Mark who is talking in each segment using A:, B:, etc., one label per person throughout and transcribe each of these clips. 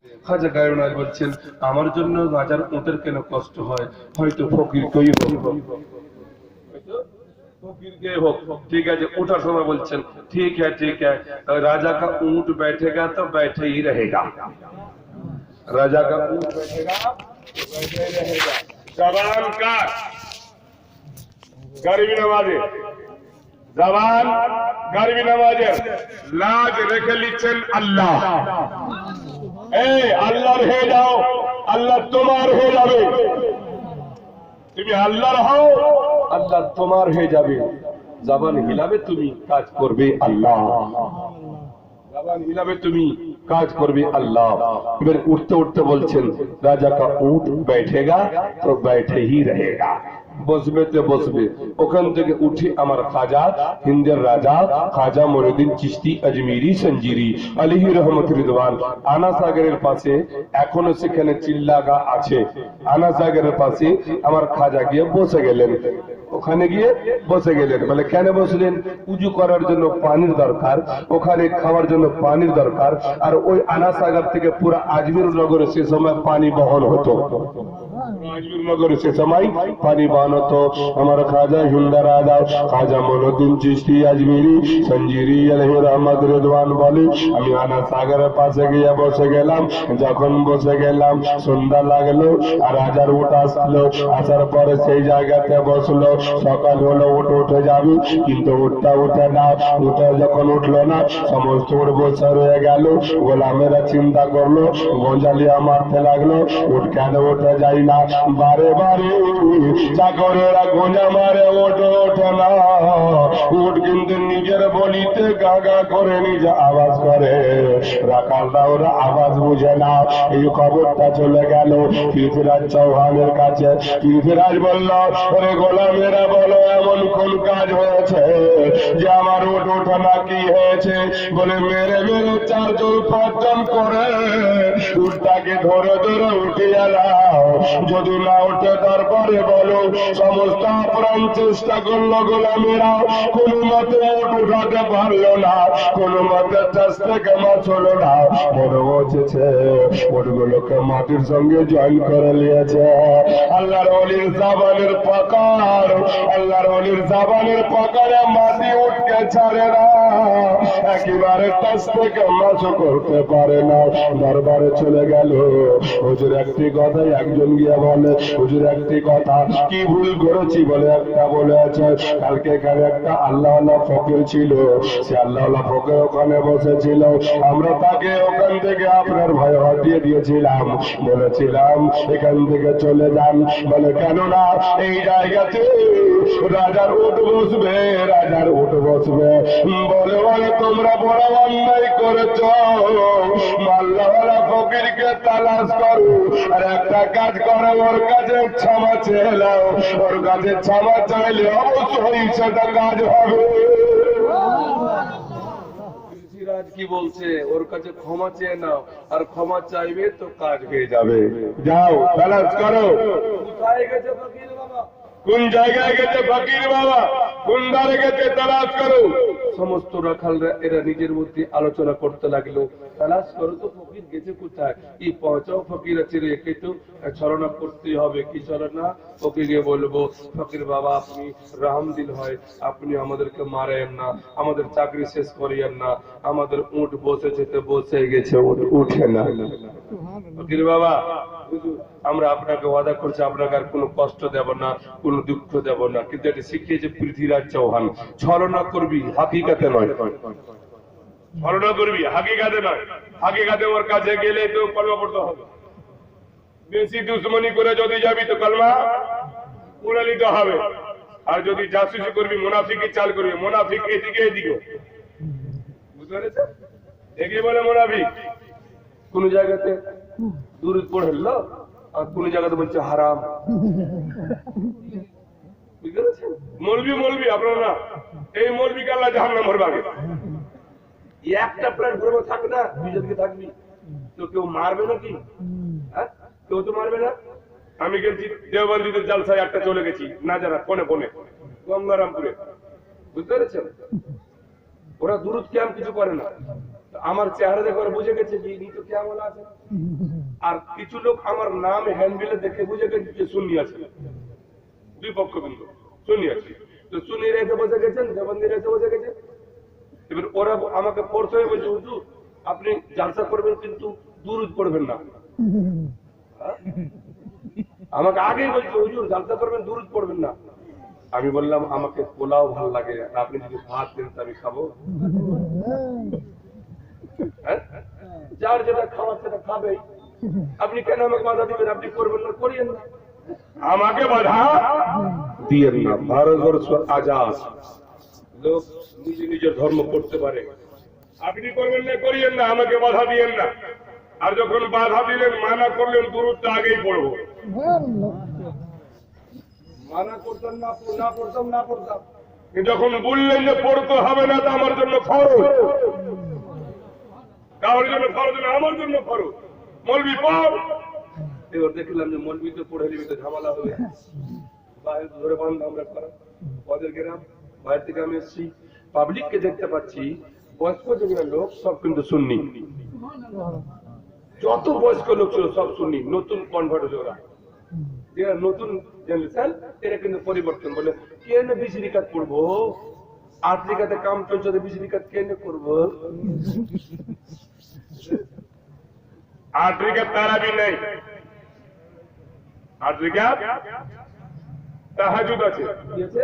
A: খাজা গায়রুনাথ বলছেন আমার জন্য রাজার উটের কেন কষ্ট হয়, হয়তো ফকিরকেই হোক, फकीर के हो। ठीक है जी, उठा समय बोलছেন ठीक है, राजा का ऊंट बैठेगा तो बैठे ही रहेगा, राजा का ऊंट बैठेगा तो बैठे ही रहेगा। जवान का गरीबी नवाजे, जवान गरीबी नवाजे लाज রেখে লিখছেন আল্লাহ। এই আল্লাহর হয়ে যাও, আল্লাহ তোমার হয়ে যাবে। তুমি আল্লাহর হও, আল্লাহ তোমার হয়ে যাবে। জবান হিলাবে তুমি, কাজ করবে আল্লাহ। জবান হিলাবে তুমি, কাজ করবে আল্লাহ। এবার উঠতে উঠতে বলছেন রাজা কা উট बैठेगा तो बैठे ही रहेगा, বসবে তো বসবে। ওখান থেকে উঠে আমার খাজা, হিন্দের রাজা খাজা মঈনুদ্দিন চিশতি আজমিরি সঞ্জিরি আলাইহি রহমতুর রিদওয়ান আনা সাগরের পাশে, এখনো সেখানে চিল্লাগা আছে। আনা সাগরের পাশে আমার খাজা গিয়ে বসে গেলেন। ওখানে গিয়ে বসে গেলেন, বলে কেন বসলেন? উজু করার জন্য পানির দরকার, ওখানে খাওয়ার জন্য পানির দরকার। আর ওই আনা সাগর থেকে পুরো আজমির নগরে সে সময় পানি বহন হতো, আজমির নগরে সে সময় পানি বহন হতো। আমার খাজা হিন্দ রাজা খাজা মঈনুদ্দিন চিশতি আজমিরি সঞ্জিরি আলাইহি রহমতুর রিদওয়ান বলে আমি আনা সাগরের পাশে গিয়ে বসে গেলাম। যখন বসে গেলাম সন্ধ্যা লাগলো, আর রাজার উট আসলো, আসার পরে সেই জায়গাতে বসলো। সকাল হলো, উঠ উঠে যাবি, কিন্তু উঠটা উঠে না। উঠে যখন উঠলো না, সমস্ত উঠ বসে রয়ে গেল। গোলামেরা চিন্তা করলো, গঞ্জালিয়া মারতে লাগলো, উঠ কেন উঠে যাই না? বারে বারে চাকরেরা গোঁজা মারে, ওঠে ওঠে না। উঠ কিন্তু নিজের বলিতে গা গা করে নিজে আওয়াজ করে, রাখালরা ওরা আওয়াজ বুঝে না। এই খবরটা চলে গেল পৃথ্বীরাজ চৌহানের কাছে। পৃথ্বীরাজ বলল, ওরে গোলামেরা বলো এমন কোন কাজ হয়েছে যে আমার উঠ ওঠে না? কি হয়েছে? বলে মেরে মেরে 4 জন 5 জন করে উঠটাকে ধরে ধরে উঠিয়ে নাও, যদি না উঠে তারপরে বলো। সমস্ত আপ্রাণ চেষ্টা করলো গোলামেরা, কোনো মতে উঠ উঠাতে পারলো না, কোনো মতে চাষ থেকে মাছ হলো না। মনে হচ্ছে উঠগুলোকে মাটির সঙ্গে জয়েন করে নিয়েছে। আল্লাহর ওলির জাবানের পাকার, আল্লাহর ওলির জাবানের পাকারে মাটি উঠকে ছাড়ে না, একেবারে চাষ থেকে মাছ করতে পারে না। দরবারে চলে গেল। হুজুর একটি কথাই একজন গিয়ে বলে, হুজুর একটি কথা, কি ভুল করেছি? বলে একটা বলে আছে, কালকে এখানে একটা আল্লাহওয়ালা ফকির ছিল, সে আল্লাহওয়ালা ফকির ওখানে বসেছিল, আমরা তাকে ওখান থেকে আপনার ভয় হটিয়ে দিয়েছিলাম, বলেছিলাম এখান থেকে চলে যান। বলে কেন না? এই জায়গাতে রাজার উঠ বসবে, রাজার উঠ বসবে। বলে বলে তোমরা বড় অন্যায় করেছ, আল্লাহওয়ালা ফকিরকে তালাশ করো, আর একটা কাজ করো, ওর কাছে ক্ষমা চেয়ে নাও। ওর কাছে ক্ষমা চাইলে অবশ্যই সেটা কাজ হবে। পৃথ্বীরাজ কি বলছে? ওর কাছে ক্ষমা চেয়ে নাও, আর ক্ষমা চাইবে তো কাজ হয়ে যাবে। যাও তালাশ করো। কোথায় গেছে ফকির বাবা? কোন জায়গায় গেছে ফকির বাবা? কোন দ্বারে গেছে? তালাশ করো। সমস্ত রাখালরা এরা নিজের মধ্যে আলোচনা করতে লাগলো, তালাশ করো তো ফকির গেছে কোথায়। এই পৌঁছাও ফকির আছে, রেখে তো ছলনা করতে হবে। কি ছলনা? ওকে গিয়ে বলবো, ফকির বাবা আপনি রহমদিল হয়, আপনি আমাদেরকে মারেন না, আমাদের চাকরি শেষ করিয়েন না, আমাদের উঠ বসেছে তো বসে গেছে, উঠে না। ফকির বাবা আমরা আপনাকে ওয়াদা করছি, আপনাকে আর কোনো কষ্ট দেব না, কোনো দুঃখ দেব না। কিন্তু এটা শিখিয়েছে পৃথ্বীরাজ চৌহান, ছলনা করবি হাকিকাতে নয়, ছলনা করবি হাকিকাতে নয়। হাকিকাতে ওর কাছে গেলে তো কলমা পড়তে হবে। বেশি দুশ্মনী করে যদি যাবি তো কলমা পড়ে নিতে হবে। আর যদি জাসুসি করবি, মুনাফিকি চাল করবি, মুনাফিক এদিকে এদিকে, বুঝতে পেরেছেন? একে বলে মুনাফিক। কোন জায়গাতে দুরূদ পড়লো আর কোন জায়গাতে বলছে হারাম, বুঝতে পেরেছেন? মৌলবি মৌলবি আপনারা না, এই মৌলবি আল্লাহ জাহান্নামে ভরবে। একটা প্লেট ভরবে থাকবে না, দুইজনকে থাকবি তো কেউ মারবে নাকি? হ্যাঁ, কেউ তো মারবে না। আমি গেছি দেওবন্দিতে জালসায়, একটা চলে গেছি না জানা কোনে কোনে গঙ্গারামপুরে, বুঝতে পেরেছেন? ওরা দুরূদ কিয়াম কিছু করে না, আমার চেহারা দেখে ওরা বুঝে গেছে যে ইনি তো কেমন আছে। আর কিছু লোক আমার নাম হ্যান্ডবিলে দেখে বুঝে গেছে যে সুন্নি আছে। দুই পক্ষ কিন্তু সুন্নি আছে, তো সুন্নিরা এসে বসে গেছেন, দেবন্দিরা এসে বসে গেছে। এবার ওরা আমাকে পড়তে হবে বলছে, হুজুর আপনি জালসা করবেন কিন্তু দুরুদ পড়বেন না। আমাকে আগেই বলছে হুজুর জালসা করবেন দুরুদ পড়বেন না। আমি বললাম আমাকে পোলাও ভালো লাগে, আপনি যদি ভাত দেন আমি খাবো। যার যেটা খাওয়ার সেটা খাবেই, আপনি কেন আমাকে বাধা দিবেন? আপনি করবেন না, করিয়েন না, আমাকে বাধা দিয়েন না। ভারতবর্ষ আজাদ, লোক নিজে নিজের ধর্ম করতে পারে, আপনি করবেন না, করিয়েন না, আমাকে বাধা দিয়েন না। আর যখন বাধা দিলেন, মানা করলেন, দুরুদটা আগেই পড়বো। মানা করতাম না, না পড়তাম, যখন বললেন যে পড়তে হবে না, তা আমার জন্য ফরজ, কারোর জন্য ফরজ না, আমার জন্য ফরজ। মৌলবি পড়। এবার দেখলাম যে মৌলবি তো পড়ে নিবি তো ঝামেলা হবে, বাইরে ধরে বান্ধব আমরা করা ওদের গ্রাম। বাইরে থেকে আমি এসেছি, পাবলিককে দেখতে পাচ্ছি বয়স্ক যেগুলো লোক সব কিন্তু সুন্নি, যত বয়স্ক লোক ছিল সব সুন্নি, নতুন কনভার্ট হলো ওরা, যারা নতুন জেনারেশন এরা কিন্তু পরিবর্তন। বলে কেন 20 রিকাত পড়বো, 8 রিকাতে কাম চলছে, 20 রিকাত কেন করবো? 8 রিকাত তারাবি নেই, 8 রিকাত তাহাজ্জুদ আছে। কি আছে?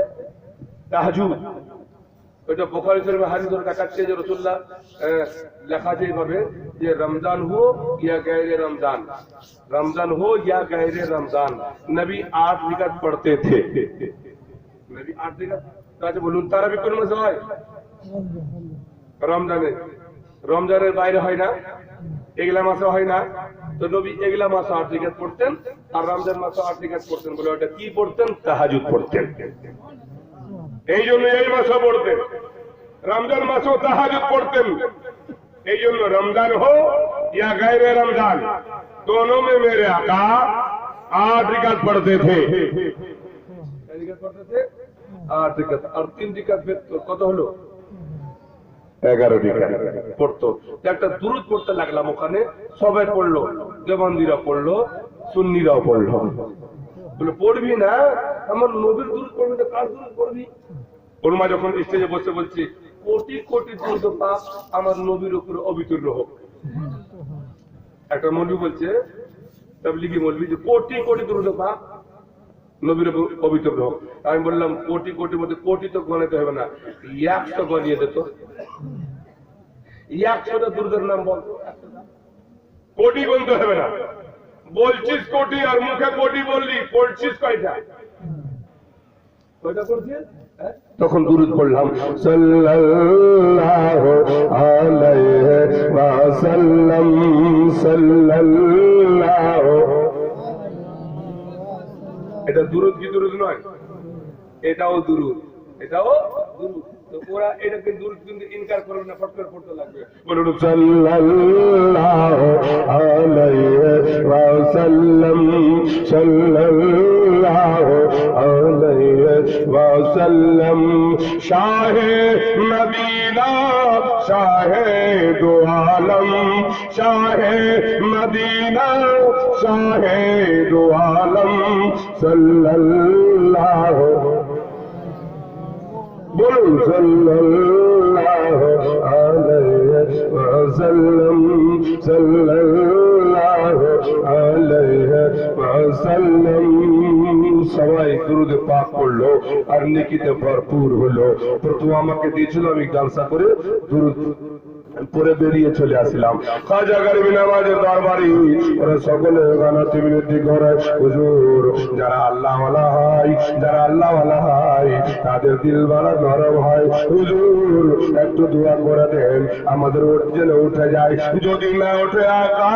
A: তাহাজ্জুদ। ওইটা বুখারী শরীফে হাদিস দেখাচ্ছে যে রাসূলুল্লাহ লেখা আছে এইভাবে যে রমজান হো ইয়া গায়রে রমজান, रमजान हो या गहरे रमजान, नबी 8 रिकात पढ़ते थे। नबी 8 रिकात কাছে বলুন, তারাবি কোন মাসে হয়? রমজানে। রমজানের বাইরে হয় না, এগুলা মাসে হয় না। তো নবী এগুলা মাসে 8 রিকাত পড়তেন, আর রমজান মাসে 8 রিকাত পড়তেন। বলে ওটা কি পড়তেন? তাহাজ্জুদ পড়তেন। এই জন্য এই মাসে পড়তেন, রমজান মাসেও তাহাজ্জুদ পড়তেন। এই জন্য রমজান হো या गैरे रमजान, दोनों में मेरे आका 8 रिकात पढ़ते थे। 8 रिकात और 3 रिकात কত হলো? 11 রিকাত পড়তো। একটা দুরুদ পড়তে লাগলাম ওখানে, সবাই পড়লো, দেওবন্দিরা পড়লো, সুন্নিরাও পড়লো। বলে পড়বি না, আমার নবীর দুরুদ পড়বি না, কার দুরুদ পড়বি? ওলমা যখন স্টেজে বসে বলছি কোটি কোটি দুরুদ পাক আমার নবীর উপরে অবিতীর্ণ হোক। একটা মৌলবি বলছে, তাবলীগী মৌলবি, যে কোটি কোটি দুরুদ পাক নবীর উপর অবিতীর্ণ হোক। আমি বললাম কোটি কোটির মধ্যে কোটি তো গণাতে হবে না, 100 গনিয়ে দিত। 100টা দুরুদের নাম বল, কোটি গুনতে হবে না। বলছিস কোটি আর মুখে কোটি বললি, পড়ছিস কয়টা? কয়টা পড়ছিস? তখন দুরুদ পড়লাম, সাল্লাল্লাহু আলাইহি ওয়াসাল্লাম, সাল্লাল্লাহু। এটা দুরুদ কি দুরুদ নয়? এটাও দুরুদ, এটাও দুরুদ। তো ওরা এটাকে দুরুদ কিন্তু ইনকার করবে না, ফট করে পড়তে লাগবে। বলুন সাল্লাল্লাহু আলাইহি ওয়াসাল্লাম, সাল্লাল্লাহু আলাইহি ওয়াসাল্লাম। শাহে মদিনা, শাহে দু আলম, শাহে মদিনা, শাহে দু আলম, সাল্লাল্লাহু। বলুন সাল্লাল্লাহু আলাইহি ওয়াসাল্লাম, সাল্লাল্লাহু আলাইহি ওয়াসাল্লাম। সবাই দুরুদ পাক পড়লো আর নেকিতে ভরপুর হলো। প্রথম আমাকে দিয়েছিল, আমি জালসা করে দুরুদ পরে বেরিয়ে চলে আসলাম। খাজা গরিব নওয়াজের দরবারে ওরা সকলে গানাতে বিনতি করে, হুজুর যারা আল্লাহ ওয়ালা হয়, যারা আল্লাহ ওয়ালা হয় তাদের দিল বড় নরম হয়, হুজুর একটু দোয়া করে দেন, আমাদের ওট যেন উঠে যায়। যদি না উঠে আকা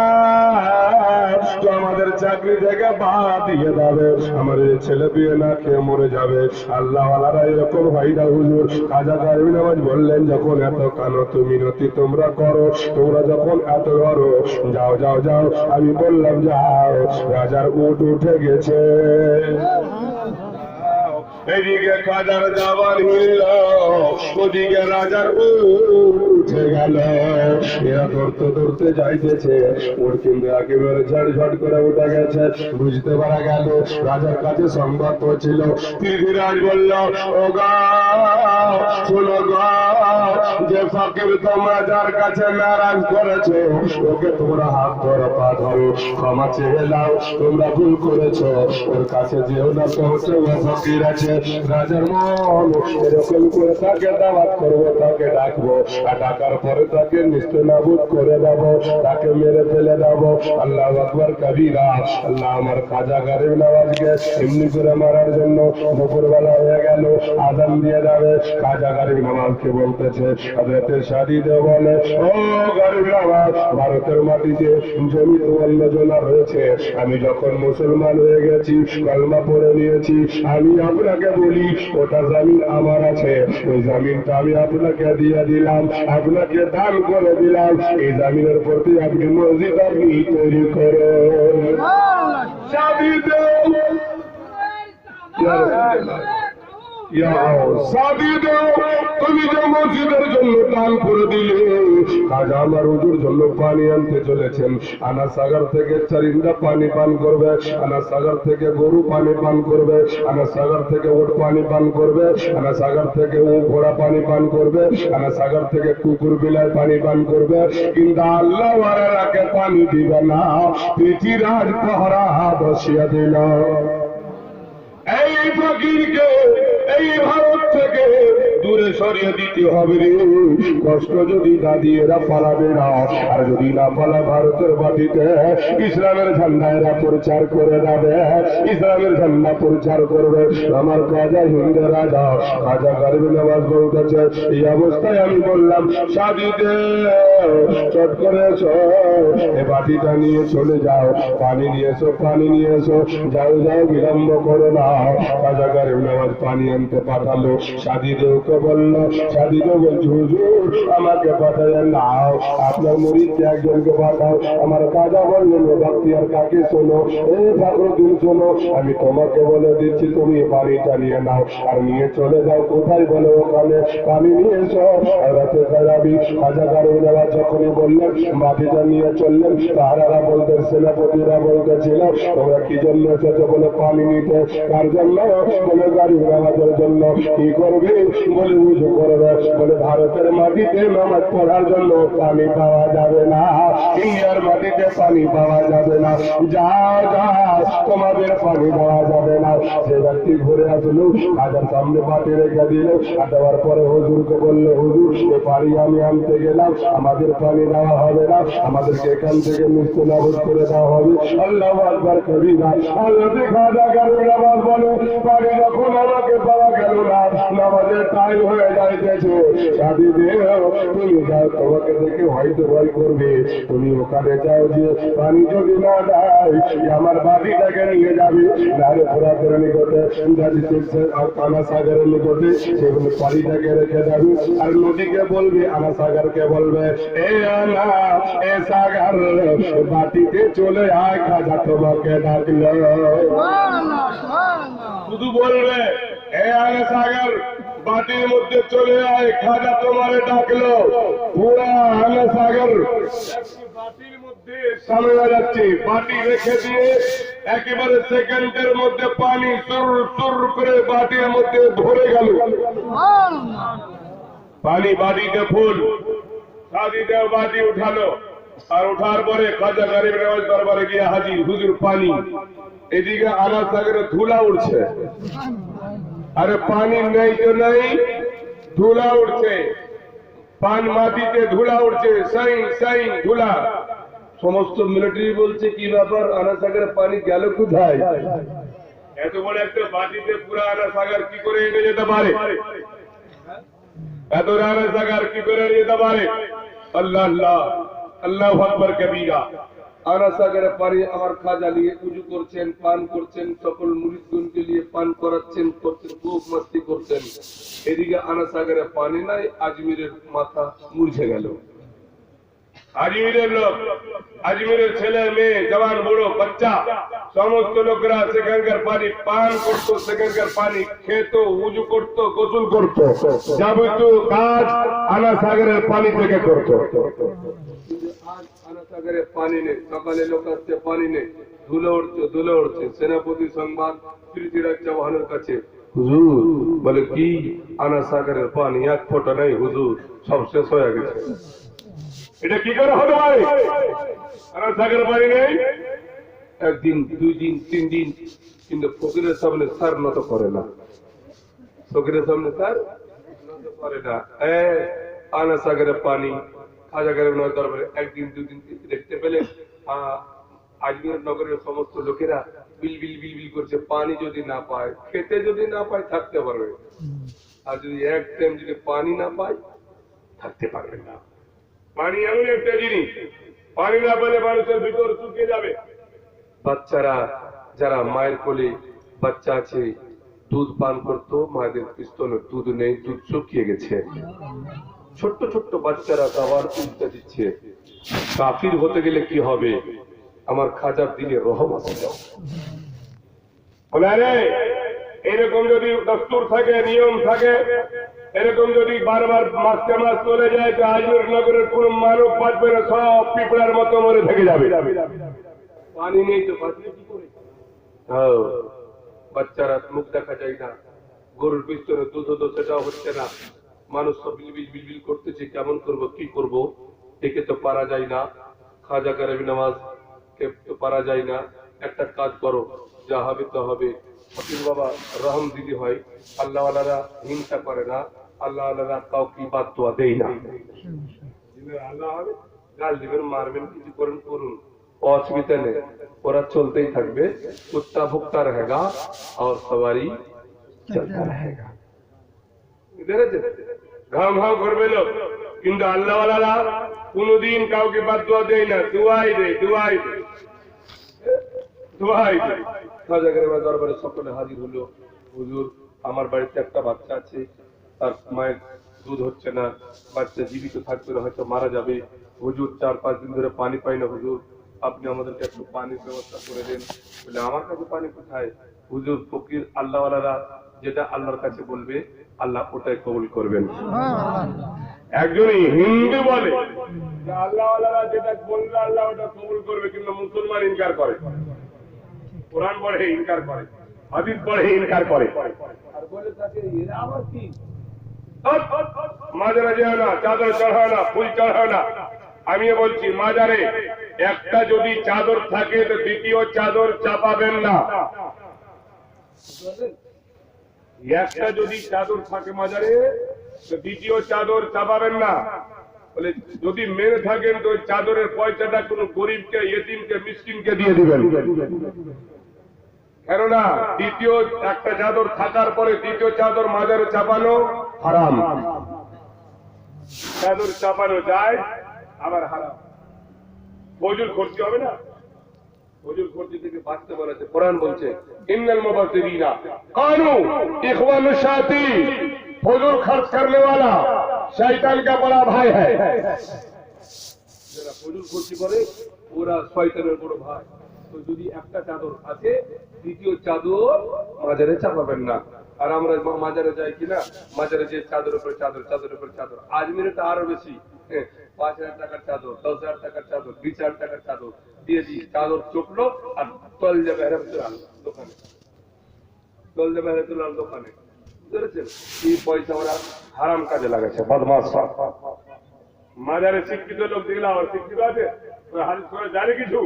A: তো আমাদের চাকরি থেকে বাদ দিয়ে যাবে, আমাদের ছেলে বিয়ে না খেয়ে মরে যাবে। আল্লাহ ওয়ালারা এরকম হয় না হুজুর। খাজা গরিব নওয়াজ বললেন, যখন এত কানতি মিনতি তোমরা করো, তোমরা যখন এত করো, যাও যাও যাও। আমি বললাম যাও, রাজার উট উঠে গেছে। এদিকে খাজার জাবান হিলল, ওদিকে রাজার উট উঠে গেল। এরা ধরতে ধরতে যাইতেছে, ওর কিন্তু একেবারে ঝড় করে উঠে গেছে। বুঝতে পারা গেল রাজার কাছে সংবাদ পৌঁছিল। পৃথ্বীরাজ বলল, ও গা শোনো গা, যে ফকির তোমরা যার কাছে নারাজ করেছো ওকে তোমরা হাত ধরো, পা ধরো, ক্ষমা চেয়ে নাও, তোমরা ভুল করেছো, ওর কাছে যেও না, পৌঁছে ও ফকির আছে। রাজার মন এরকম করে তাকে দাওয়াত করবো, তাকে ডাকবো, আর ডাকার পরে তাকে নিস্তেনাবুদ করে দেবো, তাকে মেরে ফেলে দেবো। আল্লাহ আকবার কবিরা। আল্লাহ আমার খাজা গরিব নওয়াজকে এমনি করে মারার জন্য দুপুরবেলা হয়ে গেল, আজান দিয়ে যাবে। খাজা গরিব নওয়াজকে বলতেছে, হযরতে শাদি দে বলে, ও গরিব নওয়াজ, ভারতের মাটিতে জমি তোমার জানা রয়েছে। আমি যখন মুসলমান হয়ে গেছি, কলমা পড়ে নিয়েছি, আমি আপনাকে বলি ওটা জমিন আমার আছে, ওই জমিনটা আমি আপনাকে দিয়ে দিলাম, আপনাকে দান করে দিলাম। এই জমিনের প্রতি আপনি মসজিদ আপনি তৈরি করুন। শাদি দে শাদি দেও, তুমি যে মসজিদের জন্য দান করে দিলে। খাজা আমার হুজুর জন্য পানি আনতে চলেছেন। আনা সাগর থেকে চারিন্দা পানি পান করবে, আনা সাগর থেকে গরু পানি পান করবে, আনা সাগর থেকে উট পানি পান করবে, আনা সাগর থেকে ঘোড়া পানি পান করবে, আনা সাগর থেকে কুকুর বিলায় পানি পান করবে, কিন্তু আল্লাহ ওয়ারাকে পানি দিবে না। পৃথ্বীরাজ পাহারা বসিয়ে দিল। এই ফকিরকে এই ভারত থেকে দূরে সরিয়ে দিতে হবে রে। কষ্ট যদি না দিয়ে এরা পালাবে না, আর যদি না পালা ভারতের মাটিতে ইসলামের ঝান্ডা এরা প্রচার করে যাবে, ইসলামের ঝান্ডা প্রচার করবে। আমার খাজা হিন্দু রাজা খাজা গরিব নওয়াজ বলতেছে, এই অবস্থায় আমি বললাম, শাদি দে, চট করে এসো, এ বাটিটা নিয়ে চলে যাও, পানি নিয়ে এসো, পানি নিয়ে এসো, যাও যাও, বিলম্ব করো না। খাজা গরিব নওয়াজ পানি আনতে পাঠালো। শাদি দেওকে বলল, শাদি দেও বলছি, হুজুর আমাকে পাঠালেন না, আপনার মুরিদকে একজনকে পাঠাও। আমার খাজা বললেন, বাখতিয়ার কাকে শোনো, এই ফখরুদ্দিন শোনো, আমি তোমাকে বলে দিচ্ছি, তুমি পানিটা নিয়ে নাও আর নিয়ে চলে যাও। কোথায় বলো? ওখানে পানি নিয়ে এসো। রাতে খাজাবি খাজা গরিব নওয়াজ যখনই বললেন, বাটিটা নিয়ে চললেন। তাহারা বলতেন, সেনাপতিরা বলতেছিল, তোমরা কি জন্য এসেছো? বলে পানি নিতে। কার জন্য? বলে গরিব নওয়াজের জন্য। কি করবে? বলে উজু করবে। বলে ভারতের মাটিতে নামাজ পড়ার জন্য পানি পাওয়া যাবে না, ইন্ডিয়ার মাটিতে পানি পাওয়া যাবে না, যাও যাও, তোমাদের পানি পাওয়া যাবে না। সে ব্যক্তি ঘুরে আসলো, খাজার সামনে পাটি রেখে দিল। আর দেওয়ার পরে হুজুরকে বললো, হুজুর এ পানি আমি আনতে গেলাম, আমাদের পানি দেওয়া হবে না, আমাদেরকে এখান থেকে নিস্তেনাবুদ করে দেওয়া হবে। আল্লাহু আকবার কবিরা। আল্লাহ খাজা গরিব নওয়াজ বলে, পানি যখন আমাকে পাওয়া গেল না, নামাজের টাইম হয়ে যাইতেছে, শাদি দেও, তুমি যাও, তোমাকে দেখে হয়তো ভয় করবে, তুমি ওখানে যাও, যে পানি যদি না দেয় আমার বাড়িটাকে নিয়ে যাবে, নাহলে ফোরাতের নিকটে আনা সাগরের নিকটে সেগুলো পানিটাকে রেখে যাবে। আর নদীকে বলবে, আনা সাগরকে বলবে, এ আনা এ সাগর বাটিতে চলে আয়, খাজা তোমাকে ডাকলো। শুধু বলবে, এ আনা সাগর বাটির মধ্যে চলে আয়, খাজা তোমারে ডাকলো। পুরা আনা সাগর বাটির মধ্যে সামনে যাচ্ছে, বাটি রেখে দিয়ে একেবারে সেকেন্ডের মধ্যে পানি সুর সুর করে বাটির মধ্যে ভরে গেল। পানি বাটিতে ফুল। শাদি দেও বাটি উঠালো, আর উঠার পরে খাজা গরিব নওয়াজ দরবারে গিয়ে হাজির, হুজুর পানি। এদিকে আনা সাগরে ধুলা উঠছে, আরে পানি নেই তো নেই, ধুলা উঠছে, পান মাটিতে ধুলা উঠছে, সাইন সাইন ধুলা। সমস্ত মিলিটারি বলছে, কি ব্যাপার, আনা সাগরে পানি গেল কোথায়? এত বড় একটা বাটিতে পুরা আনা সাগর কি করে এনে যেতে পারে? এত আনা সাগর কি করে এনে যেতে পারে? আল্লাহ আল্লাহ আল্লাহু আকবার কবীরা। আনা সাগরে পানি আমার খাজা নিয়ে উজু করছেন, পান করছেন, সকল মুরিদগণকে নিয়ে পান করাচ্ছেন, খুব মস্তি করছেন। এদিকে আনা সাগরে পানি নাই, আজমিরের মাথা মুরঝে গেল। আজমিরের লোক, আজমিরের ছেলে মেয়ে, জওয়ান বুড়ো বাচ্চা সমস্ত লোকেরা সেখানকার পানি পান করতো, সেখানকার পানি খেত, উজু করত, গোসল করত, যাবতীয় কাজ আনা সাগরের পানি থেকে করত। আজ আনা সাগরের পানি নেই, সকালে লোক আসছে পানি নেই, ধুলো উঠছে। সেনাপতি সংবাদ পৃথ্বীরাজ চৌহানের কাছে, হুজুর বলে কি আনা সাগরের পানি এক ফোঁটা নেই হুজুর, সব শেষ হয়ে গেছে। এটা কি করে হতে পারে? আনা সাগরের পানি নেই, একদিন, 2 দিন, 3 দিন, কিন্তু ফকিরের সামনে স্যার নত করে না, ফকিরের সামনে স্যার নত করে না। আনা সাগরের পানি খাজা গরিব নওয়াজ দরবারে 1 দিন 2 দিন দেখতে পেলে আজমির নগরের সমস্ত লোকেরা বিল বিল বিল বিল করছে, পানি যদি না পায়, খেতে যদি না পায় থাকতে পারবে, আর যদি এক টাইম যদি পানি না পায় থাকতে পারবে না। পানি এমন একটা জিনিস, পানি না পেলে মানুষের ভিতর শুকিয়ে যাবে। বাচ্চারা যারা মায়ের কোলে বাচ্চা আছে দুধ পান করতো, মায়েদের স্তনে দুধ নেই, দুধ শুকিয়ে গেছে। ছোট্ট ছোট্ট বাচ্চারা খাবার চিন্তা দিচ্ছে, কাফির হতে গেলে কি হবে? আমার খাজার দিনে রহম আছে যাও বলে, আরে এরকম যদি দস্তুর থাকে, নিয়ম থাকে, এরকম যদি বারবার মাসে মাস চলে যায় তো আজমির নগরের কোন মানব বাঁচবে না, সব পিঁপড়ার মতো মরে থেকে যাবে। পানি নেই তো বাঁচবে কি করে? বাচ্চারা মুখ দেখা যায় না, গরুর পিছনে দুধ হতো সেটাও হচ্ছে না, মানুষ সব বিলবিল বিলবিল করতেছে, কেমন করব, কি করব, একে তো পারা যায় না, খাজা গরিব নওয়াজ কে তো পারা যায় না। একটা কাজ করো, যা হবে তো হবে। ফকির বাবা রহম দিদি হয়, আল্লাহ আল্লাহরা হিংসা করে না, আল্লাহ আল্লাহরা কাউকে বাদ দোয়া দেয় না। আল্লাহ হবে গাল দিবেন, মারবেন, কিছু করেন করুন, অসুবিধা নেই, ওরা চলতেই থাকবে। কুত্তা ভুগতা रहेगा और सवारी चलता रहेगा। ঘাম ঘাম করবে লোক, কিন্তু আল্লাহ ওয়ালারা কোনদিন কাউকে বাদ দোয়া দেয় না, দুয়াই দেয়, দুয়াই দেয়, দুয়াই দেয়। খাজা গরিব দরবারে সকলে হাজির হলো, হুজুর আমার বাড়িতে একটা বাচ্চা আছে, তার মায়ের দুধ হচ্ছে না, বাচ্চা জীবিত থাকবে না, হয়তো মারা যাবে। হুজুর 4-5 দিন ধরে পানি পাই না হুজুর, আপনি আমাদেরকে একটু পানির ব্যবস্থা করে দেন। বলে আমার কাছে পানি কোথায়? হুজুর ফকির আল্লাহওয়ালারা যেটা আল্লাহর কাছে বলবে আল্লাহ ওটাই কবুল করবেন। একজনই হিন্দু বলে আল্লাহওয়ালারা যেটা বলবে আল্লাহ ওটা কবুল করবে, কিন্তু মুসলমান ইনকার করে, কোরআন পড়ে ইনকার করে, হাদিস পড়ে ইনকার করে, আর বলে থাকে এরা আবার কি মাজারে যায় না, চাদর চড়ায় না, ফুল চড়ায় না। আমি বলছি মাজারে একটা যদি চাদর থাকে তো দ্বিতীয় চাদর চাপাবেন না। একটা যদি চাদর থাকে মাজারে তো দ্বিতীয় চাদর চাপাবেন না। বলে যদি মেরে থাকেন তো চাদরের পয়সাটা কোন গরিবকে, ইয়েতিমকে, মিসকিনকে দিয়ে দিবেন, কেননা দ্বিতীয় একটা চাদর থাকার পরে দ্বিতীয় চাদর মাজারে চাপানো হারাম। চাদর চাপানো যায় আবার হারাম। ফজল খরচি হবে না, ফজল খরচি থেকে বাঁচতে বলেছে কোরআন বলছে ইন্নাল মুবাসসিরিনা কানু ইখওয়ানুশ শায়াতিন, ফজল খরচ करने वाला শয়তান का बड़ा भाई है। যারা ফজল খরচি করে ওরা শয়তানের বড় ভাই। তো যদি একটা চাদর আছে দ্বিতীয় চাদর মাজারে চাপাবেন না। আর আমরা মাজারে যাই কিনা, মাজারে যে চাদর উপর চাদর, চাদর উপর চাদর, আজমিরে তো আরো বেশি, 5,000 টাকার চাদর, 10,000 টাকার চাদর, 20,000 টাকার চাদর দিয়ে দিই, চাদর চুপলো আর তল যাবে হেরামতুল দোকানে, তল যাবে হেরামতুল দোকানে, বুঝেছেন? এই পয়সা ওরা হারাম কাজে লাগাচ্ছে, বদমাশ। মাজারে শিক্ষিত লোক দেখলাম, আর শিক্ষিত আছে হাদিস করে জানে কিছু,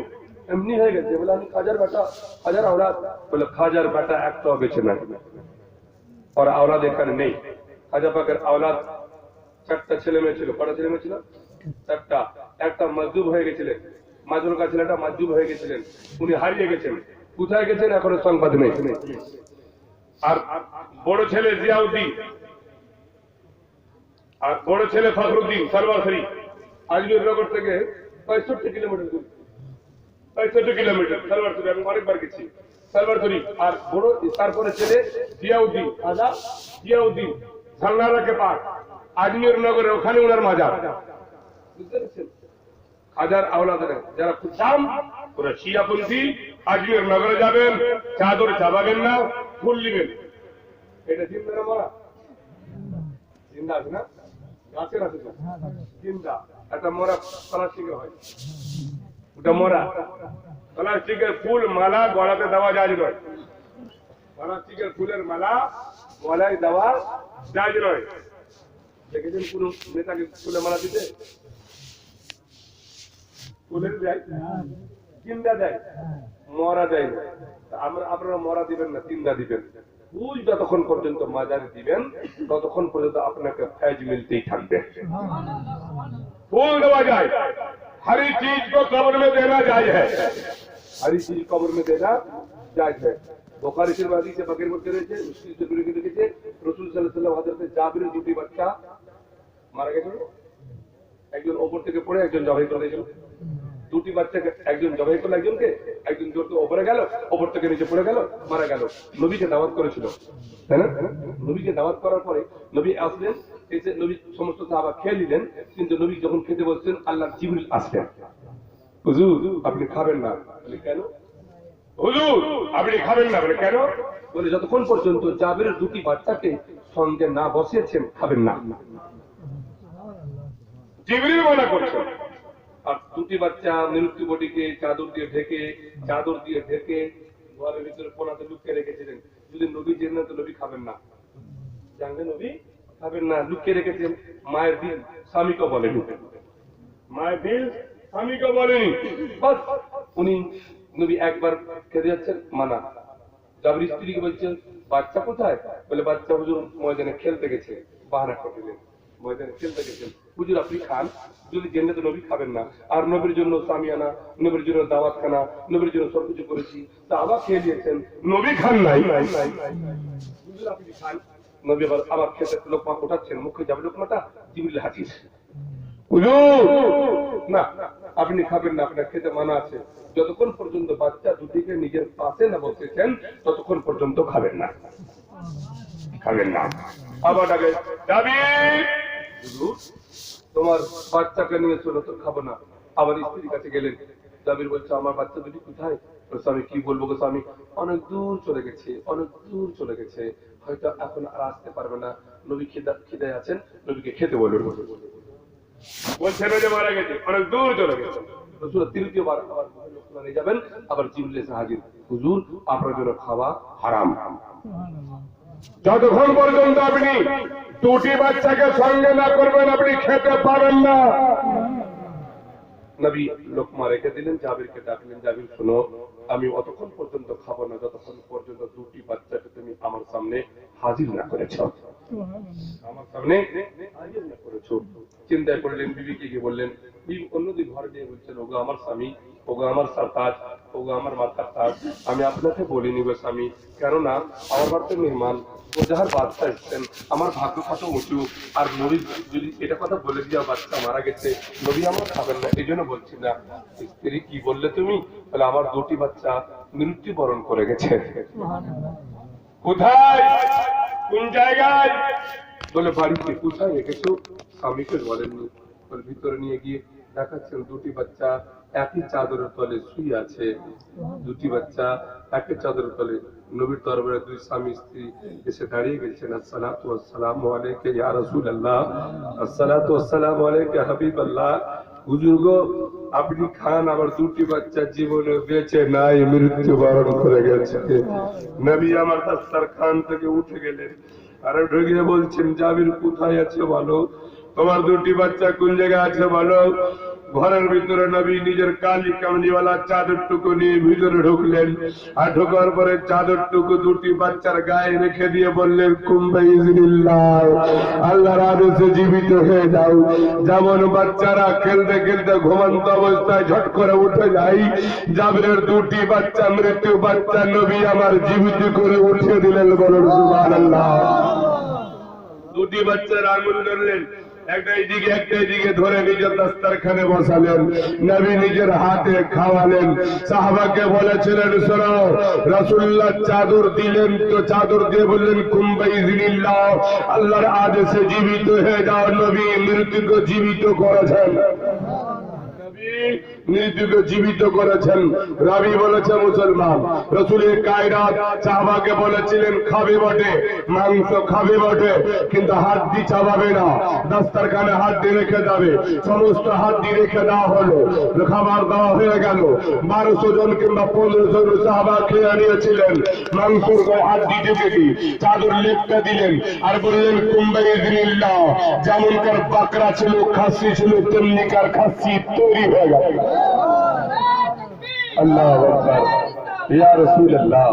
A: এমনি হয়ে গেছে। বলে আমি খাজার বেটা, খাজার আওলাদ, বলে খাজার বেটা একটাও বেঁচে নাই, আর আওলাদ এখানে নেই। খাজা পাকের আওলাদ 4টা ছেলে মেয়ে ছিল। কটা ছেলে মেয়ে ছিল? 4টা। একটা মাজুব হয়ে গেছিলেন, মাজুর কাছে ছেলেটা মাজুব হয়ে গেছিলেন, উনি হারিয়ে গেছেন, কোথায় গেছেন এখনো সংবাদ নেই। আর বড় ছেলে জিয়াউদ্দিন আর বড় ছেলে ফখরুদ্দিন সরওয়ারী, আজমির নগর থেকে 65 কিলোমিটার দূর, 65 কিলোমিটার সরওয়ারী। আমি অনেকবার গেছি সরওয়ারী। আর বড় তারপরে ছেলে জিয়াউদ্দিন, খাজা জিয়াউদ্দিন ঝালনারা के पास, আজমির নগরে, ওখানে ওনার মাজার, বুঝতে পেরেছেন? হাজার আওলাদ যারা খুশাম ওরা শিয়াপন্থী আজমের নগরে যাবেন, চাদর চাবাবেন না, ফুল নেবেন। এটা জিন্দা না মরা? জিন্দা আছে না? গাছের আছে না? জিন্দা। একটা মরা প্লাস্টিকের হয়, ওটা মরা। প্লাস্টিকের ফুল মালা গলাতে দেওয়া যায় নয়, প্লাস্টিকের ফুলের মালা গলায় দেওয়া যায় নয়। দেখেছেন কোন নেতাকে ফুলের মালা দিতে? ফুলের দেয়, জিন্দা দেয়, মরা দেয় না। আপনারা মরা দিবেন না, জিন্দা দিবেন। ফুল যতক্ষণ পর্যন্ত মাজারে দিবেন ততক্ষণ পর্যন্ত আপনাকে ফেজ মিলতেই থাকবে। फूल देवा जाए, हरी चीज को कब्र में देना जायज है, हरी चीज कब्र में देना जायज है। बुखारी शरीफ हदीस बकरीर মধ্যে রয়েছে, মুসলিম শরীফে লিখেছে রাসূল সাল্লাল্লাহু আলাইহি ওয়াসাল্লাম হযরত জাবিরের দুটি বাচ্চা মারা গেছিল, একজন উপর থেকে পড়ে একজন জবাই করে দিয়েছিল। দুটি বাচ্চাকে একজন জবাই করলো, একজন জোর থেকে উপরে গেল, উপর থেকে নিচে পড়ে গেল, মারা গেল। নবীকে দাওয়াত করেছিল, তাই না? নবীকে দাওয়াত করার পরে নবী আসলেন, এসে নবী সমস্ত সাহাবা খেয়ে নিলেন, কিন্তু নবী যখন খেতে বলছেন আল্লাহর জিবরিল আসলেন, হুজুর আপনি খাবেন না। বলে কেন? হুজুর আপনি খাবেন না। বলে কেন? বলে যতক্ষণ পর্যন্ত জাবিরের দুটি বাচ্চাকে সঙ্গে না বসিয়েছেন খাবেন না। জিবরিল মানা করছেন। আর দুটি বাচ্চা মৃত্যু বটিকে চাদর দিয়ে ঢেকে ঘরের ভিতরে কোনাতে লুকিয়ে রেখেছিলেন। যদি নবী জেনে তো নবী খাবেন না, জানলে নবী খাবেন না, লুকিয়ে রেখেছেন। মায়ের দিল স্বামীকে বলেনি, মায়ের দিল স্বামীকে বলেনি। বাস উনি নবী একবার খেতে যাচ্ছেন, মানা। জাবির স্ত্রীকে বলছেন বাচ্চা কোথায়? বলে বাচ্চা হুজুর ময়দানে খেলতে গেছে। বাহানা করে দিলেন, ময়দানে খেলতে গেছেন। হুজুর আপনি খান, যদি জেনে তো নবী খাবেন না। আর নবীর জন্য সামিয়ানা, নবীর জন্য দাওয়াতখানা, নবীর জন্য সবকিছু করেছি, তা আবার খেয়ে দিয়েছেন, নবী খান নাই। হুজুর আপনি খান। নবী আবার খেতে লোকমা উঠাচ্ছেন, মুখে যাবে লোকমাটা, জিবরিল হাজির। হুজুর না আপনি খাবেন না, আপনার খেতে মানা আছে। যতক্ষণ পর্যন্ত বাচ্চা দুটিকে নিজের পাশে না বসেছেন ততক্ষণ পর্যন্ত খাবেন না, খাবেন না। আবার ডাকে জাবির, হুজুর তোমার বাচ্চাকে নিয়ে চলো, তো খাবো না। আবার স্ত্রীর কাছে গেলেন, জাবির বলছে আমার বাচ্চা দুটি কোথায়? স্বামী কি বলবো গো স্বামী, অনেক দূর চলে গেছে, অনেক দূর চলে গেছে, হয়তো এখন আর আসতে পারবে না। নবী খিদে আছেন, নবীকে খেতে বলবেন। বলছেন যে মারা গেছে, অনেক দূর চলে গেছে। রাসূল তৃতীয়বার আবার লোকমানে যাবেন, আবার জিবরিল এসে হাজির, হুজুর আপনার জন্য খাওয়া হারাম। যতক্ষণ পর্যন্ত আপনি দুটি বাচ্চাকে সঙ্গে না করবেন আপনি খেতে পারেন না। নবী লোকমা রেখে দিলেন, জাবিরকে ডাকলেন, জাবির শোনো, আমি অতক্ষণ পর্যন্ত খাবো না যতক্ষণ পর্যন্ত দুটি বাচ্চাকে তুমি আমার সামনে হাজির না করেছ, আমার সামনে হাজির না করেছ। চিন্তায় পড়লেন, বিবিকে গিয়ে বললেন। বিবি অন্যদিন ঘরে নিয়ে বলছেন, ওগো আমার স্বামী, ওগো আমার সাতাজ, ওগো আমার মাথার তাজ, আমি আপনাকে বলিনি গো স্বামী, কেননা আমার বাড়িতে মেহমান যাহার বাচ্চা এসছেন, আমার ভাগ্য কত উঁচু। আর নবী যদি এটা কথা বলে দিয়ে বাচ্চা মারা গেছে, নবী আমার খাবেন না, এই জন্য বলছি না। স্ত্রী কি বললে তুমি? বলে আমার দুটি বাচ্চা মৃত্যুবরণ করে গেছে। কোথায়, কোন জায়গায়? বলে বাড়িতে। কোথায় রেখেছো? স্বামীকে বলেননি। বলে ভিতরে নিয়ে গিয়ে দেখাচ্ছেন দুটি বাচ্চা একই চাদরের তলে শুয়ে আছে, দুটি বাচ্চা একই চাদরের তলে। নবীর দরবারে দুই স্বামী স্ত্রী এসে দাঁড়িয়ে গেছেন, আসসালাতু ওয়াসসালামু আলাইকা ইয়া রাসূলুল্লাহ, আসসালাতু ওয়াসসালামু আলাইকা হাবিবাল্লাহ। হুজুর গো আপনি খান, আমার দুটি বাচ্চা জীবনে বেঁচে নাই, মৃত্যুবরণ করে গেছে। নবী আমার দাস্তারখান থেকে উঠে গেলেন, আর ঢুকে বলছেন, জাবির কোথায় আছে বলো, তোমার দুটি বাচ্চা কোন জায়গায় আছে বলো। ঘরের ভিতরে নবী নিজের কালি কামলিওয়ালা চাদরটুকু নিয়ে ভিতরে ঢুকলেন, আর ঢোকার পরে চাদরটুকু দুটি বাচ্চার গায়ে রেখে দিয়ে বললেন, কুম্বাইজিল্লাহ, আল্লাহর আদেশে জীবিত হয়ে যাও। যেমন বাচ্চারা খেলতে খেলতে ঘুমন্ত অবস্থায় ঝট করে উঠে যায়, জাবিরের দুটি বাচ্চা মৃত্যু বাচ্চা নবী আমার জীবিত করে উঠিয়ে দিলেন। বলুন সুবহানাল্লাহ। দুটি বাচ্চার আঙুল ধরলেন, একটা এদিকে ধরে নিজের দাস্তারখানে বসালেন, নবী নিজের হাতে খাওয়ালেন। সাহাবাকে বলেছিলেন, শোনো, রাসূলুল্লাহ চাদর দিলেন, তো চাদর দিয়ে বললেন, কুম্বাইজিল্লাহ, আল্লাহর আদেশে জীবিত হয়ে যাও। নবী মৃত্যুকে জীবিত করেছেন। নবী মৃত্যুকে জীবিত করেছেন। রাবি বলেছে মুসলমান, রসুলের কায়রাত সাহাবাকে বলেছিলেন খাবে বটে, মাংস খাবে বটে, কিন্তু হাড্ডি চাবাবে না, দাস্তারখানে হাড্ডি রেখে যাবে। সমস্ত হাড্ডি রেখে দেওয়া হলো, খাবার দেওয়া হয়ে গেল। 1200 জন কিংবা 1500 জন সাহাবা খেয়ে নিয়েছিলেন। মাংসর গায়ে হাড্ডি ঢুকে দিয়ে চাদর লেপটা দিলেন আর বললেন কুম্বাইদিনিল্লাহ, যেমনকার বাকরা ছিল খাসি ছিল তেমনিকার খাসি তৈরি হয়ে গেল। আল্লাহু আকবার, ইয়া রাসূলুল্লাহ,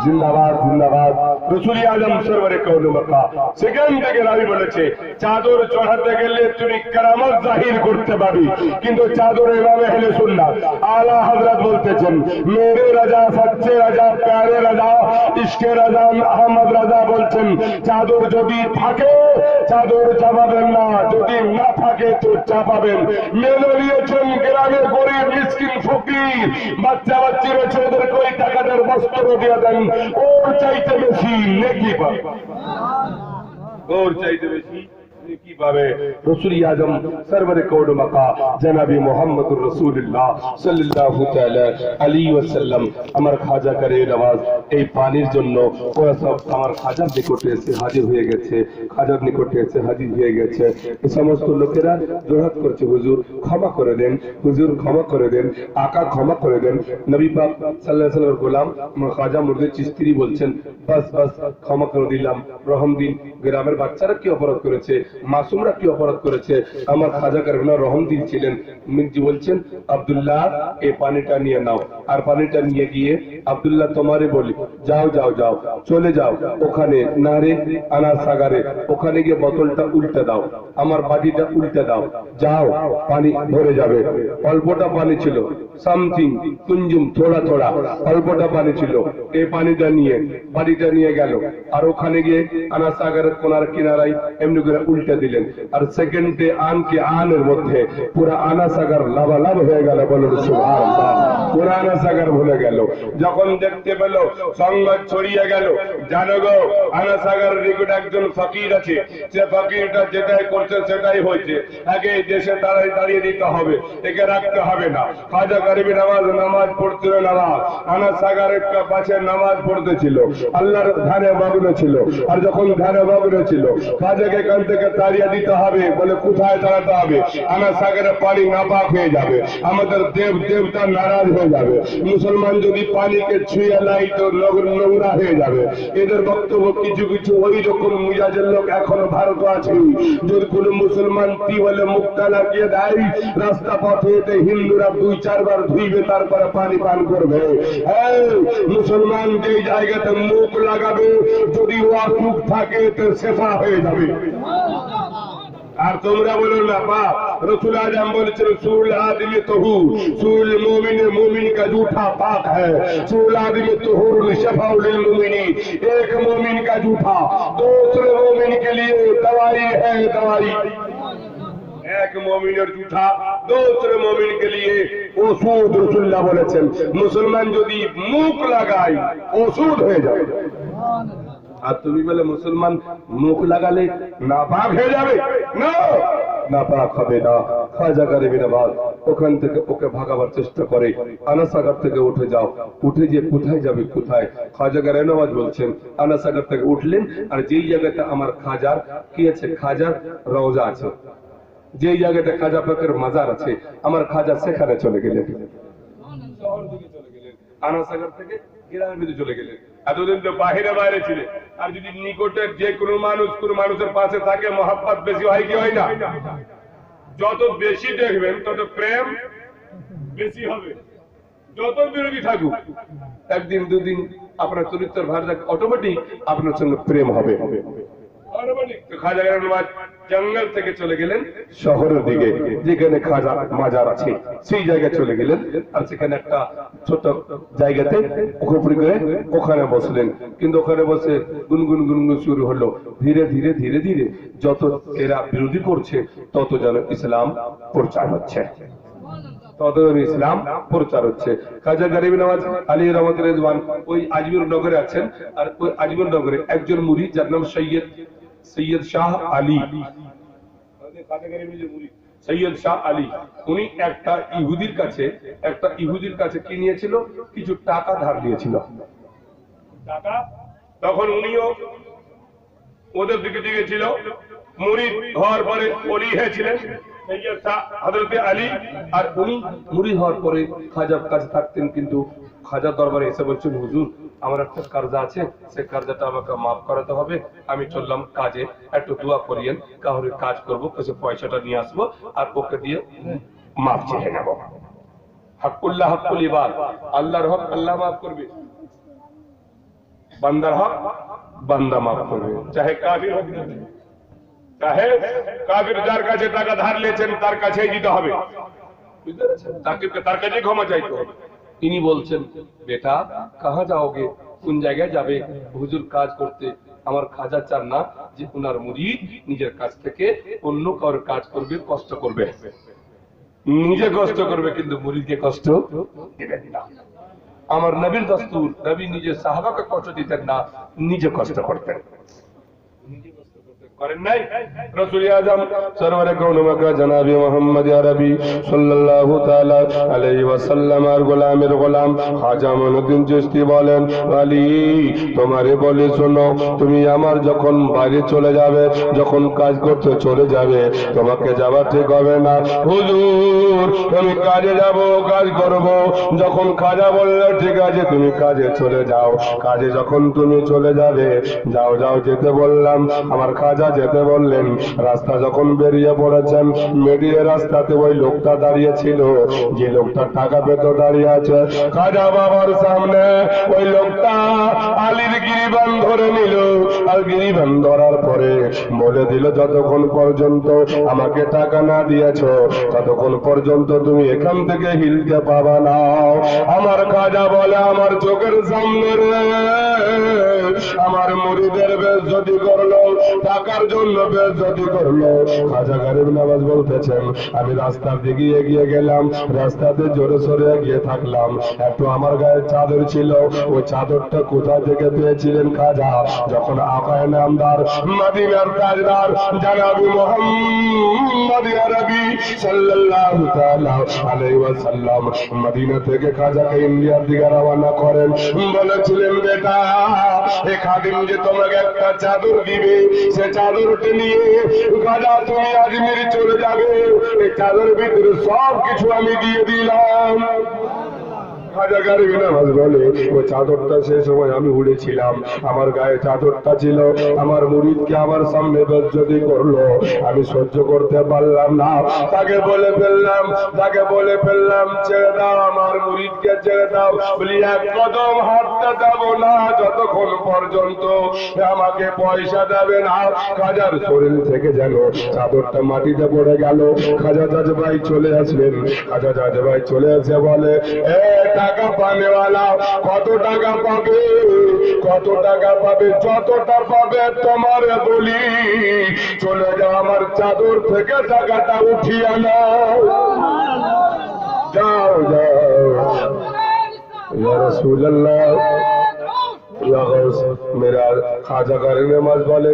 A: জিন্দাবাদ জিন্দাবাদ রসুল আজম সরওয়ারে কাউনে মক্কা। সেখান থেকে রাবি বলেছে চাদর চড়াতে গেলে তুমি কেরামত জাহির করতে পারবি, কিন্তু চাদরের নামে হলে সুন্নাত। আলা হযরত বলতেছেন মেরে রাজা সচ্চে রাজা প্যারে রাজা ইশকে রাজা আহমদ রাজা বলছেন চাদর যদি থাকে চাদর চাপাবেন না, যদি না থাকে তো চাপাবেন। মেনে নিয়েছেন গ্রামে গরিব মিসকিন ফকির বাচ্চা বাচ্চি রয়েছে, ওদেরকে ওই টাকাটার বস্ত্র দিয়ে দেন, ওর চাইতে বেশি নেকি পাবে, ওর চাইতে বেশি নেকি পাবে। রসুল আজম সরওয়ারে কাউনে মক্কা জনাবি মুহাম্মদুর রাসূলুল্লাহ সাল্লাল্লাহু তাআলা আলাইহি ওয়াসাল্লাম আমার খাজা করে নওয়াজ এই পানির জন্য ওরা সব আমার খাজার নিকটে এসে হাজির হয়ে গেছে, খাজার নিকটে এসে হাজির হয়ে গেছে। এই সমস্ত লোকেরা জোরাত করছে হুজুর ক্ষমা করে দেন, হুজুর ক্ষমা করে দেন, আকা ক্ষমা করে দেন। নবী পাক সাল্লাল্লাহু আলাইহি ওয়াসাল্লামের গোলাম খাজা মুর্শিদ চিশতি বলছেন বাস বাস ক্ষমা করে দিলাম, রহম দিন। গ্রামের বাচ্চারা কি অপরাধ করেছে, মাসুমরা কি অপরাধ করেছে, আমার খাজা কারখানা রহম দিন ছিলেন। মির্জি বলছেন আব্দুল্লাহ এই পানিটা নিয়ে নাও, আর পানিটা নিয়ে গিয়ে আব্দুল্লাহ তোমারে বলি যাও যাও যাও চলে যাও ওখানে নারে আনার সাগারে, ওখানে গিয়ে বোতলটা উল্টে দাও, আমার বাটিটা উল্টে দাও, যাও পানি ভরে যাবে। অল্পটা পানি ছিল, সামথিং কুঞ্জুম থোড়া থোড়া অল্পটা পানি ছিল। এই পানিটা নিয়ে গেল আর ওখানে গিয়ে আনার সাগারের কোনার কিনারায় এমনি করে উল্টে দিলেন, আর সেকেন্ডে আনকে আনের মধ্যে পুরো আনা সাগর লাভালাভ হয়ে গেল। বলুন সুবহানাল্লাহ, পুরো আনা সাগর ভুলে গেল। যখন দেখতে পেল সংবাদ ছড়িয়ে গেল, জানো গো আনা সাগর নিকট একজন ফকির আছে, সে ফকিরটা যেটাই করছে সেটাই হয়েছে, আগে দেশে দাঁড়িয়ে দিতে হবে, একে রাখতে হবে না। খাজা গরিবী নামাজ পড়ছিল, নামাজ আনা সাগরের পাশে নামাজ পড়তেছিল, আল্লাহর ধ্যানে মগ্ন ছিল। আর যখন ধ্যানে মগ্ন ছিল খাজাকে এখান থেকে তাড়িয়ে দিতে হবে, বলে কোথায় তাড়াতে হবে, আনা সাগরের পানি নাপাক হয়ে যাবে, আমাদের দেবতা নারাজ হয়ে যাবে, মুসলমান যদি পানিকে ছুঁয়ে নাই তো নোংরা হয়ে যাবে। এদের বক্তব্য কিছু কিছু ওই রকম মিজাজের লোক এখনো ভারত আছে। যদি কোন মুসলমান টিউবওয়েলে মুখটা লাগিয়ে দেয়, রাস্তা পথে হিন্দুরা 2-4 বার ধুইবে তারপরে পানি পান করবে। মুসলমান যে জায়গাতে মুখ লাগাবে যদি অসুখ থাকে তো শেফা হয়ে যাবে। আর তোমরা বলো না বাপ, रसूल आजम बोले रसूल आदमी तहूर, सूल मोमिन का जूठा पाक है, सूल आदमी तहूर शफाउल मोमिनीन, एक मोमिन का जूठा दूसरे मोमिन के लिए दवाई है, दवाई। एक मोमिনের জুঠা दूसरे मोमिन के लिए ওষুধ। রাসূলুল্লাহ বলেছেন মুসলমান যদি মুখ লাগায় ওষুধ হয়ে যাবে। আর তুমি বলে মুসলমান মুখ লাগালে নাপাক হয়ে যাবে, না নাপাক হবে না। খাজা গরিবী নওয়াজ ওখান থেকে ওকে ভাগাবার চেষ্টা করে, আনাসাগর থেকে উঠে যাও, উঠে যে কোথায় যাবে কোথায়। খাজা গরিবী নওয়াজ বলছেন আনাসাগর থেকে উঠলেন, আর যেই জায়গাতে আমার খাজার কি আছে, খাজার রওজা আছে, যেই জায়গাটা খাজা পাকের মাজার আছে, আমার খাজা সেখানে চলে গেলেন, শহর দিকে চলে গেলেন, আনাসাগর থেকে গ্রামের ভিতরে চলে গেলেন। এতদিন তো বাহিরে বাইরে ছিলেন, আর যদি নিকটের যে কোনো মানুষ কোন মানুষের পাশে থাকে মহাব্বত বেশি হয় কি হয় না? যত বেশি দেখবেন তত প্রেম বেশি হবে। যত বিরোধী থাকুক একদিন দুদিন আপনার চরিত্রের ভার অটোমেটিক আপনার সঙ্গে প্রেম হবে। খাজা গরিবী নওয়াজ জঙ্গল থেকে চলে গেলেন শহরের দিকে, যেখানে খাজা মাজার আছে সেই জায়গায় চলে গেলেন। আর সেখানে একটা ছোট জায়গাতে ওখানে বসলেন, কিন্তু ওখানে বসে গুনগুন গুনগুন শুরু হলো। ধীরে ধীরে ধীরে ধীরে যত এরা বিরোধী করছে তত যেন ইসলাম প্রচার হচ্ছে, তত ইসলাম প্রচার হচ্ছে। খাজা গরিবী নওয়াজ আলী রহমতুল্লাহ রিজওয়ান ওই আজমির নগরে আছেন, আর ওই আজমির নগরে একজন মুরিদ যার নাম সৈয়দ শাহ আলী, খাজা গরিবী যে মুরিদ সৈয়দ শাহ আলী উনি একটা ইহুদির কাছে কি নিয়েছিল, কিছু টাকা ধার দিয়েছিল। টাকা তখন উনিও ওদের দিকে ছিল, মুরিদ হওয়ার পরে ওলি হয়েছিলেন সৈয়দ শাহ হযরত আলী, আর উনি মুরিদ হওয়ার পরে খাজার কাছে থাকতেন। কিন্তু খাজার দরবারে এসে বলছেন, হুজুর আমার একটা কারজা আছে, সেই কারজাটা আমাকে মাফ করাতে হবে, আমি চললাম কাজে, একটু দোয়া করিয়েন, কাহরে কাজ করবো, কিছু পয়সাটা নিয়ে আসবো আর ওকে দিয়ে মাফ চেয়ে নেব। হকুল্লাহ হকুল ইবাদ, আল্লাহর হক আল্লাহ মাফ করবে, বান্দার হক বান্দা মাফ করবে, চাহে কাফির হোক না, চাহে কাফির যার কাছে টাকা ধার নিয়েছেন তার কাছেই দিতে হবে, বুঝতে পেরেছেন? তার কাছে ক্ষমা চাইতে হবে। তিনি বলছেন, বেটা কাহা যাওগে, কোন জায়গায় যাবে? হুজুর কাজ করতে। আমার খাজা চান না যে উনার মুরিদ নিজের কাছ থেকে অন্য কারোর কাজ করবে, কষ্ট করবে, নিজে কষ্ট করবে, কিন্তু মুরিদকে কষ্ট দিবেন না। আমার নবীর দস্তুর, নবী নিজে সাহাবাকে কষ্ট দিতেন না, নিজে কষ্ট করতেন। করেন নাই? রাসূল আযম সরওয়ারে কাউন মাকা জনাবে মুহাম্মদ আরবি সাল্লাল্লাহু তাআলা আলাইহি ওয়াসাল্লাম আর গোলামের গোলাম খাজা মঈনুদ্দিন চিশতি বলেন, আলী তোমারে বলে শোনো, তুমি আমার যখন বাইরে চলে যাবে, যখন কাজ করতে চলে যাবে, তোমাকে যাওয়া ঠিক হবে না। হুজুর আমি কাজে যাব, কাজ করব। যখন খাজা বলল ঠিক আছে তুমি কাজে চলে যাও, কাজে যখন তুমি চলে যাবে, যাও যাও যেতে বললাম, আমার খাজা যেতে বললেন। রাস্তা যখন বেরিয়ে পড়েছেন, বেরিয়ে রাস্তাতে ওই লোকটা দাঁড়িয়ে ছিল, যে লোকটা টাকা পেত দাঁড়িয়ে আছে খাজা বাবার সামনে। ওই লোকটা আলীর গিরিবান ধরে নিল, আর গিরিবান ধরার পরে বলে দিল, যতক্ষণ পর্যন্ত আমাকে টাকা না দিয়েছ, ততক্ষণ পর্যন্ত তুমি এখান থেকে হিলতে পাবা না। আমার খাজা বলে, আমার চোখের সামনে রে আমার মুরিদের বেইজ্জতি করলো, টাকার জন্য বেইজ্জতি করলো। খাজা গরিব নওয়াজ বলতেছেন, আমি রাস্তার দিকে এগিয়ে গেলাম, রাস্তাতে জোরে সোরে এগিয়ে থাকলাম, একটু আমার গায়ে চাদর ছিল, ওই চাদরটা কোথা থেকে পেয়েছিলেন খাজা? যখন আকায়ে নামদার মদিনার তাজদার জনাবে মুহাম্মদ আরবি সাল্লাল্লাহু তাআলা আলাইহি ওয়াসাল্লাম মদিনা থেকে খাজাকে ইন্ডিয়ার দিকে রওনা করেন, বলেছিলেন, বেটা এ খাদিম যে তোমাকে একটা চাদর দিবে, সে চাদরটা নিয়ে খাজা তুমি আজমির চলে যাবে, এই চাদরের ভিতরে সব কিছু আমি দিয়ে দিলাম। খাজা গরিব নওয়াজ বলে, ওই চাদরটা সেই সময় আমি উড়েছিলাম, আমার গায়ে চাদরটা ছিল, আমার মুরিদকে আমার সামনে বেইজ্জতি করলো, আমি সহ্য করতে পারলাম না, তাকে বলে ফেললাম ছেড়ে দাও, আমার মুরিদকে ছেড়ে দাও। বলি এক কদম হাঁটতে যাব না যতক্ষণ পর্যন্ত আমাকে পয়সা দেবে না। খাজার শরীর থেকে যেন চাদরটা মাটিতে পড়ে গেল। খাজা জাজভাই চলে আসলেন, খাজা জাজভাই চলে এসে বলে, টাকা পানেওয়ালা কত টাকা পাবে? কত টাকা পাবে? যতটা পাবে তোমার বলি, চলে যাও, আমার চাদর থেকে টাকাটা উঠিয়ে নাও, যাও যাও। ইয়া রাসূলুল্লাহ, মেরা খাজা গরিব নওয়াজ বলে,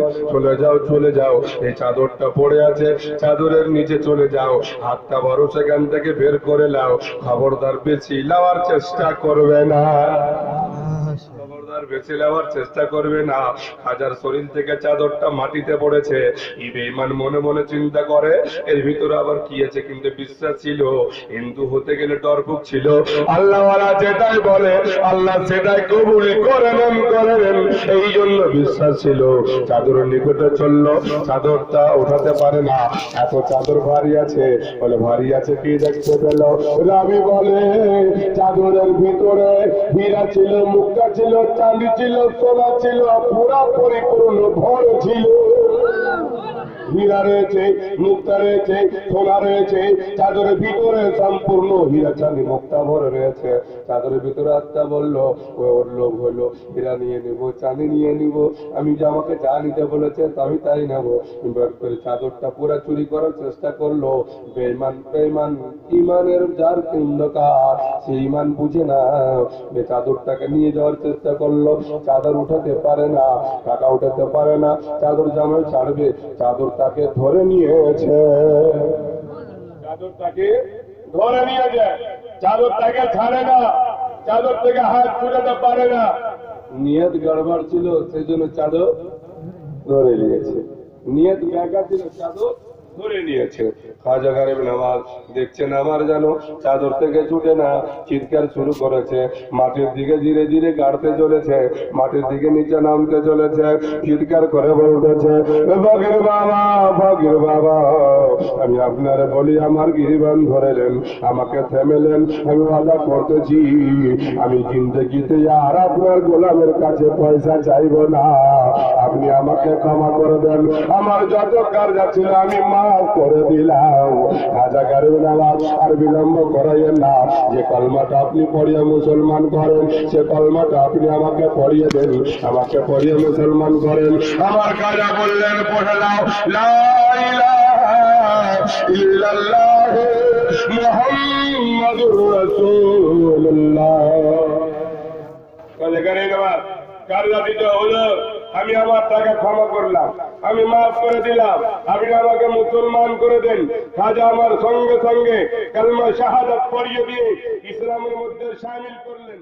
A: চলে যাও, এই চাদরটা পড়ে আছে, চাদরের নিচে চলে যাও, হাতটা বড় সেখান থেকে বের করে নাও, খবরদার বেশি নেওয়ার চেষ্টা করবে না, খবরদার বেঁচে নেওয়ার চেষ্টা করবে না। খাজার শরীর থেকে চাদরটা মাটিতে পড়েছে, এই বেঈমান মনে মনে চিন্তা করে এর ভিতরে আবার কি আছে, কিন্তু বিশ্বাস ছিল, হিন্দু হতে গেলে ডরপুক ছিল, আল্লাহওয়ালা যেটাই বলে আল্লাহ সেটাই কবুল করে নেন, এই জন্য বিশ্বাস ছিল। চাদরের নিকটে চললো, চাদরটা উঠাতে পারে না, এত চাদর ভারী আছে। বলে ভারী আছে কি দেখতে পেল? রাবি বলে, চাদরের ভিতরে হীরা ছিল, মুক্তা ছিল, চাঁদি ছিল, সোনা ছিল, পুরা পরিপূর্ণ ভর ছিল। হীরা রয়েছে, মুক্তা রয়েছে, সোনা রয়েছে, চাদরের ভিতরে সম্পূর্ণ হীরা চাঁদি মুক্তা ভরে রয়েছে। চাদরের ভিতরে আত্মা বললো, ওর লোভ হলো, হীরা নিয়ে নিব, চাঁদি নিয়ে নিব, আমি যে আমাকে যা নিতে বলেছে আমি তাই নেবো। চাদরটা পুরা চুরি করার চেষ্টা করলো। বেঈমান ইমানের যার অন্ধকার, সে ইমান বুঝে না, চাদরটাকে নিয়ে যাওয়ার চেষ্টা করলো, চাদর উঠাতে পারে না, টাকা উঠাতে পারে না, চাদর জামাই ছাড়বে, চাদর তাকে ধরে নিয়েছে। চাদরটাকে ধরে নিয়ে যায়, চাদরটাকে ছাড়ে না, চাদর থেকে হাত ছুটাতে পারে না। নিয়ত গড়বড় ছিল, সেই জন্য চাদর ধরে নিয়েছে। নিয়ত ব্যাকা ছিল, চাদর ধরে নিয়েছে। খাজা গরিব নওয়াজ দেখছেন আমার যেন চাদর থেকে ছুটে না, চিৎকার শুরু করেছে, মাটির দিকে ধীরে ধীরে গাড়তে চলেছে, মাটির দিকে নিচে নামতে চলেছে, চিৎকার করে বলতেছে, ফকির বাবা, ফকির বাবা, আমি আপনারে বলি আমার গিরিবান ধরেলেন, আমাকে থেমেলেন, আমি ওয়াদা করতেছি আমি জিন্দগিতে আর আপনার গোলামের কাছে পয়সা চাইব না, আপনি আমাকে ক্ষমা করে দেন, আমার যত কার্য ছিল আমি মাফ করে দিলাম। খাজা গরিব নওয়াজ আর বিলম্ব করাইয়েন না, যে কলমাটা আপনি পড়িয়ে মুসলমান করেন সে কলমাটা আপনি আমাকে পড়িয়ে দেন, আমাকে পড়িয়ে মুসলমান করেন। আমার খাজা বললেন, পড়ে নাও লা ইলাহা ইল্লাল্লাহ মুহাম্মাদুর রাসূলুল্লাহ। খাজা গরিব নওয়াজ কাররা দিতে হলো, আমি আমার টাকা ক্ষমা করলাম, আমি মাফ করে দিলাম, আপনি আমাকে মুসলমান করে দেন। খাজা আমার সঙ্গে সঙ্গে কালমা শাহাদাত পড়িয়ে দিয়ে ইসলামের মধ্যে শামিল করলেন।